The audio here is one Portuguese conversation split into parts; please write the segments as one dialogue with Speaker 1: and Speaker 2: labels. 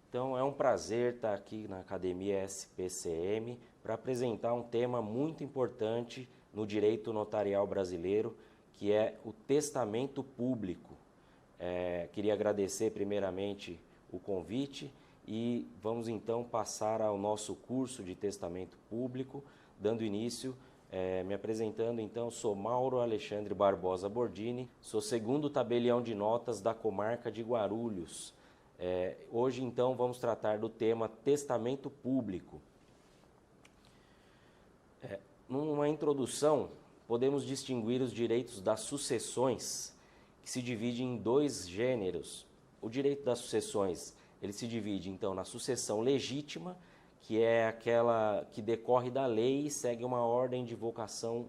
Speaker 1: Então é um prazer estar aqui na Academia SPCM para apresentar um tema muito importante no direito notarial brasileiro, que é o testamento público. Queria agradecer primeiramente o convite e vamos então passar ao nosso curso de testamento público, dando início, me apresentando então, sou Mauro Alexandre Barbosa Bordini, sou segundo tabelião de notas da comarca de Guarulhos. Hoje então vamos tratar do tema testamento público. Numa introdução, podemos distinguir os direitos das sucessões, que se divide em dois gêneros. O direito das sucessões, ele se divide então na sucessão legítima, que é aquela que decorre da lei e segue uma ordem de vocação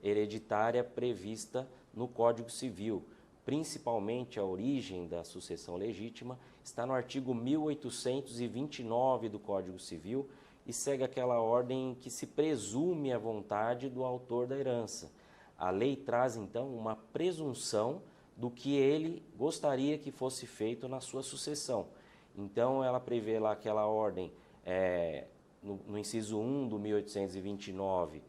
Speaker 1: hereditária prevista no Código Civil. Principalmente a origem da sucessão legítima está no artigo 1829 do Código Civil e segue aquela ordem que se presume a vontade do autor da herança. A lei traz então uma presunção do que ele gostaria que fosse feito na sua sucessão. Então ela prevê lá aquela ordem, no inciso 1 do 1829,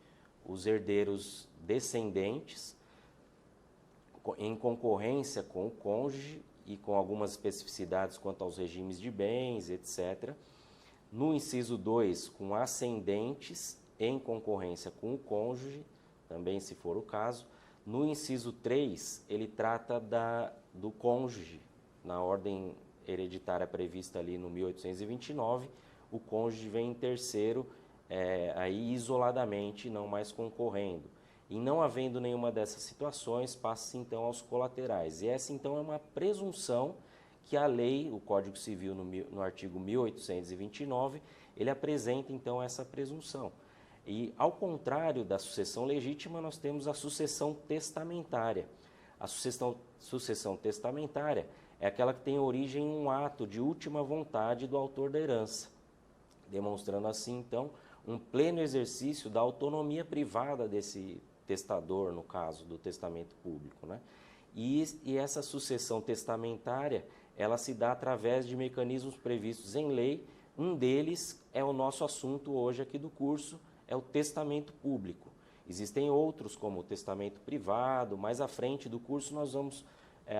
Speaker 1: os herdeiros descendentes, em concorrência com o cônjuge e com algumas especificidades quanto aos regimes de bens, etc. No inciso 2, com ascendentes em concorrência com o cônjuge, também se for o caso. No inciso 3, ele trata do cônjuge, na ordem hereditária prevista ali no 1829, o cônjuge vem em terceiro, aí isoladamente, não mais concorrendo. E não havendo nenhuma dessas situações, passa-se então aos colaterais. E essa então é uma presunção que a lei, o Código Civil no artigo 1829, ele apresenta então essa presunção. E ao contrário da sucessão legítima, nós temos a sucessão testamentária. A sucessão testamentária é aquela que tem origem em um ato de última vontade do autor da herança, demonstrando assim então um pleno exercício da autonomia privada desse testador, no caso do testamento público, né? E essa sucessão testamentária, ela se dá através de mecanismos previstos em lei. Um deles é o nosso assunto hoje aqui do curso, é o testamento público. Existem outros, como o testamento privado. Mais à frente do curso nós vamos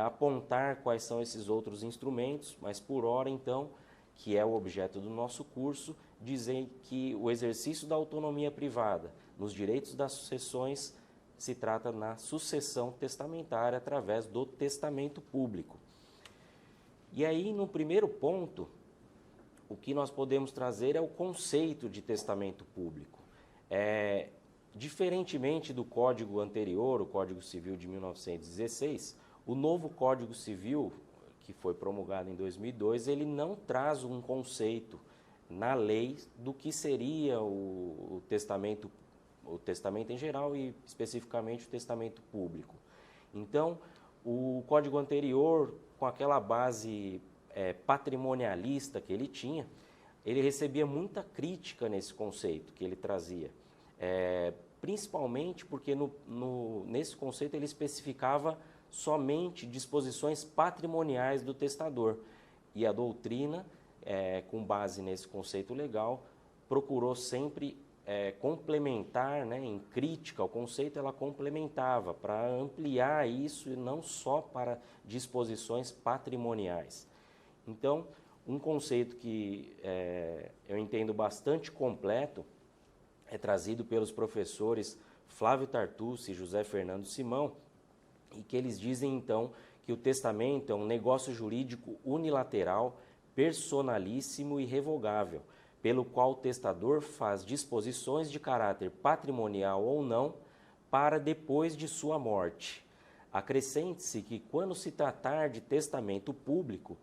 Speaker 1: apontar quais são esses outros instrumentos, mas por hora então, que é o objeto do nosso curso, dizer que o exercício da autonomia privada nos direitos das sucessões se trata na sucessão testamentária através do testamento público. E aí, no primeiro ponto, o que nós podemos trazer é o conceito de testamento público. Diferentemente do Código anterior, o Código Civil de 1916, o novo Código Civil, que foi promulgado em 2002, ele não traz um conceito na lei do que seria o testamento em geral e especificamente o testamento público. Então, o Código anterior, com aquela base patrimonialista que ele tinha, ele recebia muita crítica nesse conceito que ele trazia, principalmente porque nesse conceito ele especificava somente disposições patrimoniais do testador, e a doutrina, com base nesse conceito legal, procurou sempre complementar, né, em crítica ao conceito, ela complementava para ampliar isso e não só para disposições patrimoniais. Então, um conceito que eu entendo bastante completo é trazido pelos professores Flávio Tartucci e José Fernando Simão, e que eles dizem então que o testamento é um negócio jurídico unilateral, personalíssimo e revogável, pelo qual o testador faz disposições de caráter patrimonial ou não para depois de sua morte. Acrescente-se que, quando se tratar de testamento público,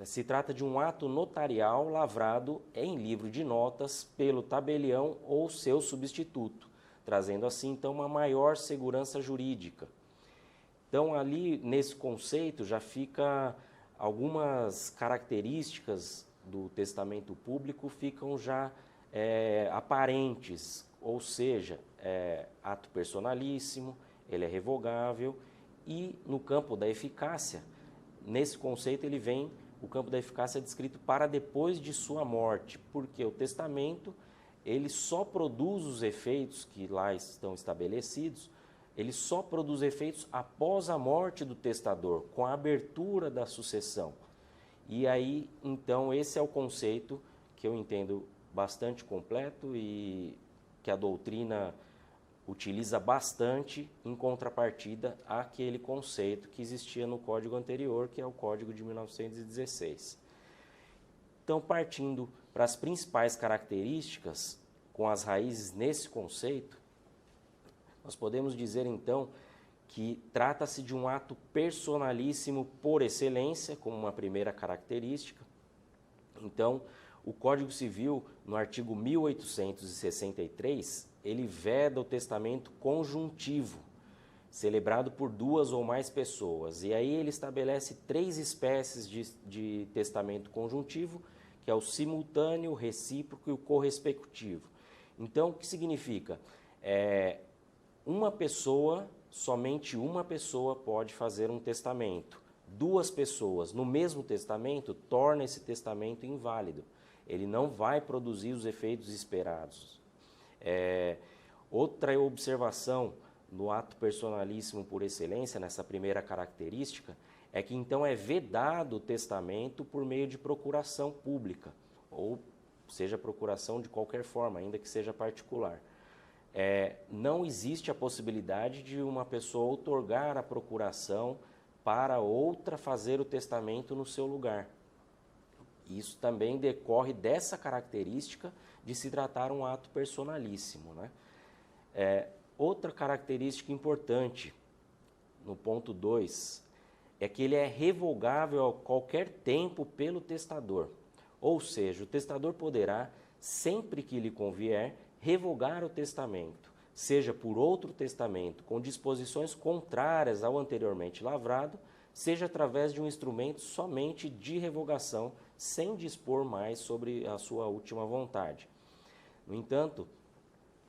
Speaker 1: se trata de um ato notarial lavrado em livro de notas pelo tabelião ou seu substituto, trazendo assim então uma maior segurança jurídica. Então ali nesse conceito já fica algumas características do testamento público ficam já aparentes, ou seja, ato personalíssimo, ele é revogável, e no campo da eficácia, nesse conceito ele vem, o campo da eficácia é descrito para depois de sua morte, porque o testamento ele só produz os efeitos que lá estão estabelecidos, ele só produz efeitos após a morte do testador, com a abertura da sucessão. E aí, então, esse é o conceito que eu entendo bastante completo e que a doutrina utiliza bastante em contrapartida àquele conceito que existia no código anterior, que é o Código de 1916. Então, partindo para as principais características, com as raízes nesse conceito, nós podemos dizer, então, que trata-se de um ato personalíssimo por excelência, como uma primeira característica. Então, o Código Civil, no artigo 1863, ele veda o testamento conjuntivo, celebrado por duas ou mais pessoas. E aí ele estabelece 3 espécies de testamento conjuntivo, que é o simultâneo, o recíproco e o correspectivo. Então, o que significa? Uma pessoa, somente uma pessoa pode fazer um testamento. 2 pessoas no mesmo testamento torna esse testamento inválido. Ele não vai produzir os efeitos esperados. Outra observação no ato personalíssimo por excelência, nessa primeira característica, é que então é vedado o testamento por meio de procuração pública, ou seja, procuração de qualquer forma, ainda que seja particular. Não existe a possibilidade de uma pessoa outorgar a procuração para outra fazer o testamento no seu lugar. Isso também decorre dessa característica de se tratar um ato personalíssimo, né? Outra característica importante, no ponto 2, é que ele é revogável a qualquer tempo pelo testador. Ou seja, o testador poderá, sempre que lhe convier, revogar o testamento, seja por outro testamento com disposições contrárias ao anteriormente lavrado, seja através de um instrumento somente de revogação, sem dispor mais sobre a sua última vontade. No entanto,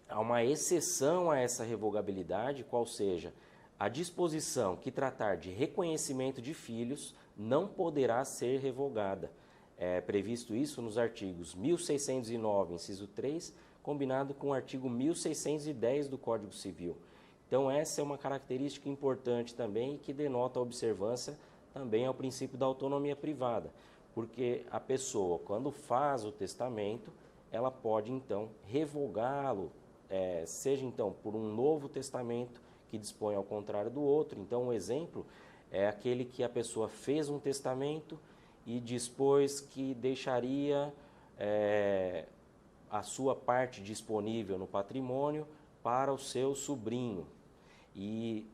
Speaker 1: há uma exceção a essa revogabilidade, qual seja, a disposição que tratar de reconhecimento de filhos não poderá ser revogada. É previsto isso nos artigos 1609, inciso 3, combinado com o artigo 1610 do Código Civil. Então, essa é uma característica importante também que denota a observância também ao princípio da autonomia privada, porque a pessoa, quando faz o testamento, ela pode, então, revogá-lo, seja, então, por um novo testamento que dispõe ao contrário do outro. Então, um exemplo é aquele que a pessoa fez um testamento e dispôs que deixaria a sua parte disponível no patrimônio para o seu sobrinho. E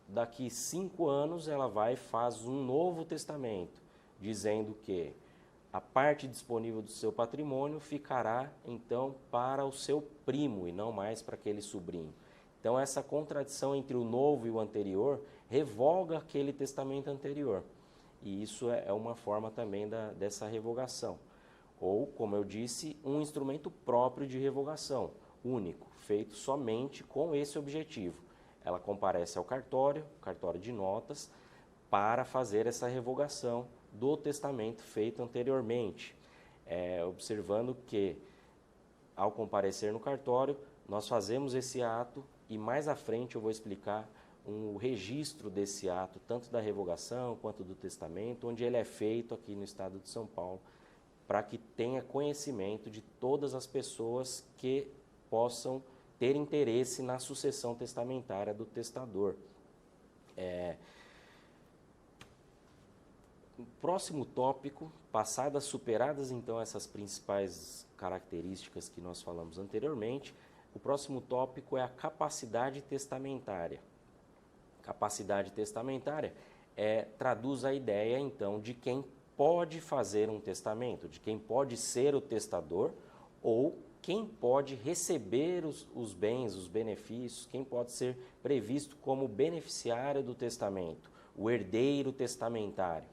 Speaker 1: daqui 5 anos ela vai e faz um novo testamento, dizendo que a parte disponível do seu patrimônio ficará, então, para o seu primo e não mais para aquele sobrinho. Então, essa contradição entre o novo e o anterior revoga aquele testamento anterior. E isso é uma forma também dessa revogação. Ou, como eu disse, um instrumento próprio de revogação, único, feito somente com esse objetivo. Ela comparece ao cartório de notas, para fazer essa revogação do testamento feito anteriormente. Observando que, ao comparecer no cartório, nós fazemos esse ato e mais à frente eu vou explicar um registro desse ato, tanto da revogação quanto do testamento, onde ele é feito aqui no estado de São Paulo, para que tenha conhecimento de todas as pessoas que possam ter interesse na sucessão testamentária do testador. O próximo tópico, superadas então essas principais características que nós falamos anteriormente, o próximo tópico é a capacidade testamentária. Capacidade testamentária traduz a ideia, então, de quem pode fazer um testamento, de quem pode ser o testador ou quem pode receber os bens, os benefícios, quem pode ser previsto como beneficiário do testamento, o herdeiro testamentário.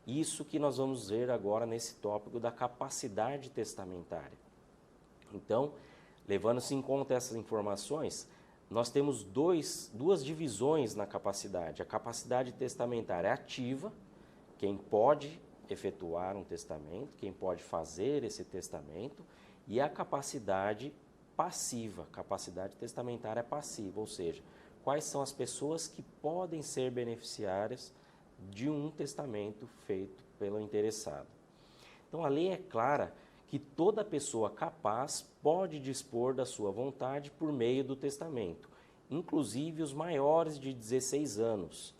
Speaker 1: Isso que nós vamos ver agora nesse tópico da capacidade testamentária. Então, levando-se em conta essas informações, nós temos duas divisões na capacidade. A capacidade testamentária ativa, quem pode efetuar um testamento, quem pode fazer esse testamento, e a capacidade passiva, capacidade testamentária passiva, ou seja, quais são as pessoas que podem ser beneficiárias de um testamento feito pelo interessado. Então, a lei é clara que toda pessoa capaz pode dispor da sua vontade por meio do testamento, inclusive os maiores de 16 anos.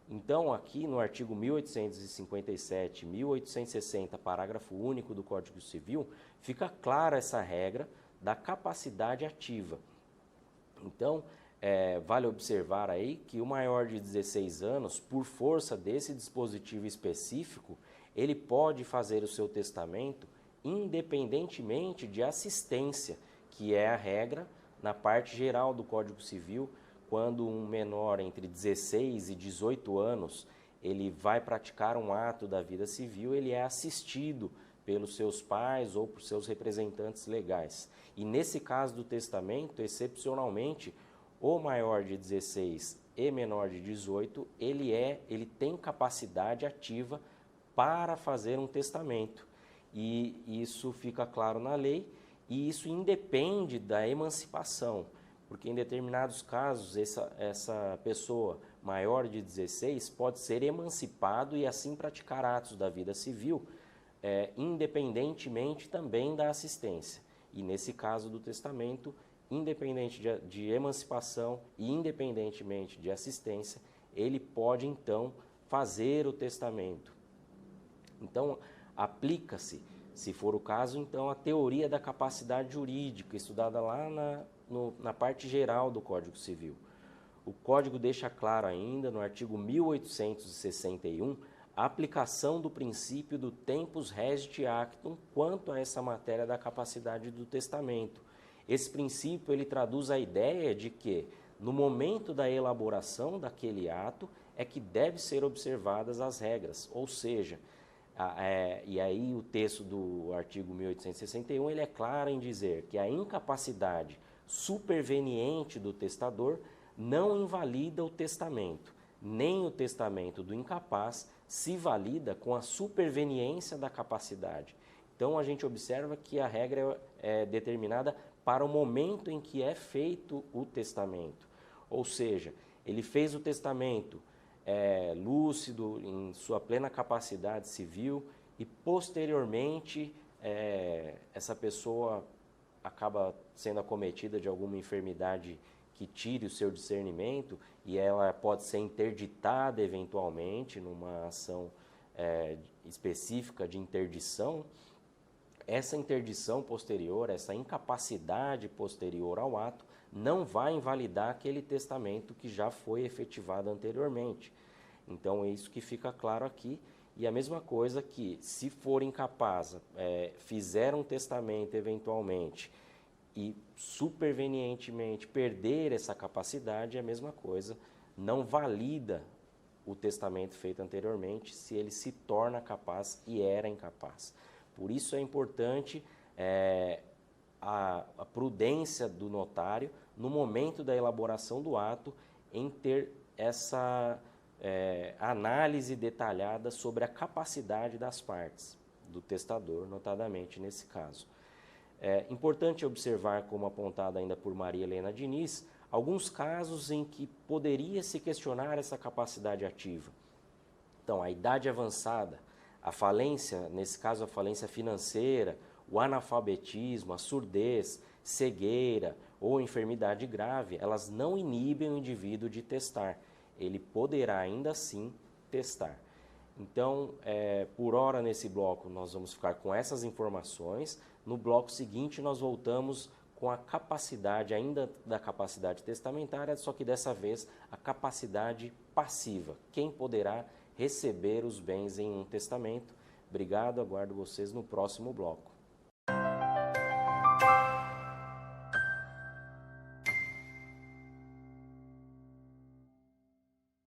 Speaker 1: Então, aqui no artigo 1857 e 1860, parágrafo único do Código Civil, fica clara essa regra da capacidade ativa. Então, vale observar aí que o maior de 16 anos, por força desse dispositivo específico, ele pode fazer o seu testamento independentemente de assistência, que é a regra na parte geral do Código Civil, quando um menor entre 16 e 18 anos, ele vai praticar um ato da vida civil, ele é assistido pelos seus pais ou por seus representantes legais. E nesse caso do testamento, excepcionalmente, o maior de 16 e menor de 18, ele tem capacidade ativa para fazer um testamento. E isso fica claro na lei, e isso independe da emancipação, porque em determinados casos essa pessoa maior de 16 pode ser emancipado e assim praticar atos da vida civil, independentemente também da assistência. E nesse caso do testamento, independente de emancipação e independentemente de assistência, ele pode então fazer o testamento. Então, aplica-se, se for o caso, então, a teoria da capacidade jurídica, estudada lá na parte geral do Código Civil. O Código deixa claro ainda, no artigo 1861, a aplicação do princípio do tempus regit actum quanto a essa matéria da capacidade do testamento. Esse princípio ele traduz a ideia de que, no momento da elaboração daquele ato, é que devem ser observadas as regras, ou seja, e aí o texto do artigo 1861 ele é claro em dizer que a incapacidade superveniente do testador não invalida o testamento, nem o testamento do incapaz se valida com a superveniência da capacidade. Então a gente observa que a regra é determinada para o momento em que é feito o testamento, ou seja, ele fez o testamento lúcido, em sua plena capacidade civil, e posteriormente essa pessoa acaba sendo acometida de alguma enfermidade que tire o seu discernimento e ela pode ser interditada eventualmente numa ação específica de interdição. Essa interdição posterior, essa incapacidade posterior ao ato, não vai invalidar aquele testamento que já foi efetivado anteriormente. Então, é isso que fica claro aqui. E a mesma coisa que, se for incapaz, fizer um testamento eventualmente e supervenientemente perder essa capacidade, é a mesma coisa, não valida o testamento feito anteriormente se ele se torna capaz e era incapaz. Por isso é importante a prudência do notário no momento da elaboração do ato em ter essa análise detalhada sobre a capacidade das partes, do testador, notadamente nesse caso. É importante observar, como apontado ainda por Maria Helena Diniz, alguns casos em que poderia se questionar essa capacidade ativa. Então, a idade avançada, a falência, nesse caso a falência financeira, o analfabetismo, a surdez, cegueira ou enfermidade grave, elas não inibem o indivíduo de testar. Ele poderá ainda assim testar. Então, por hora nesse bloco nós vamos ficar com essas informações. No bloco seguinte nós voltamos com a capacidade, ainda da capacidade testamentária, só que dessa vez a capacidade passiva. Quem poderá receber os bens em um testamento? Obrigado, aguardo vocês no próximo bloco.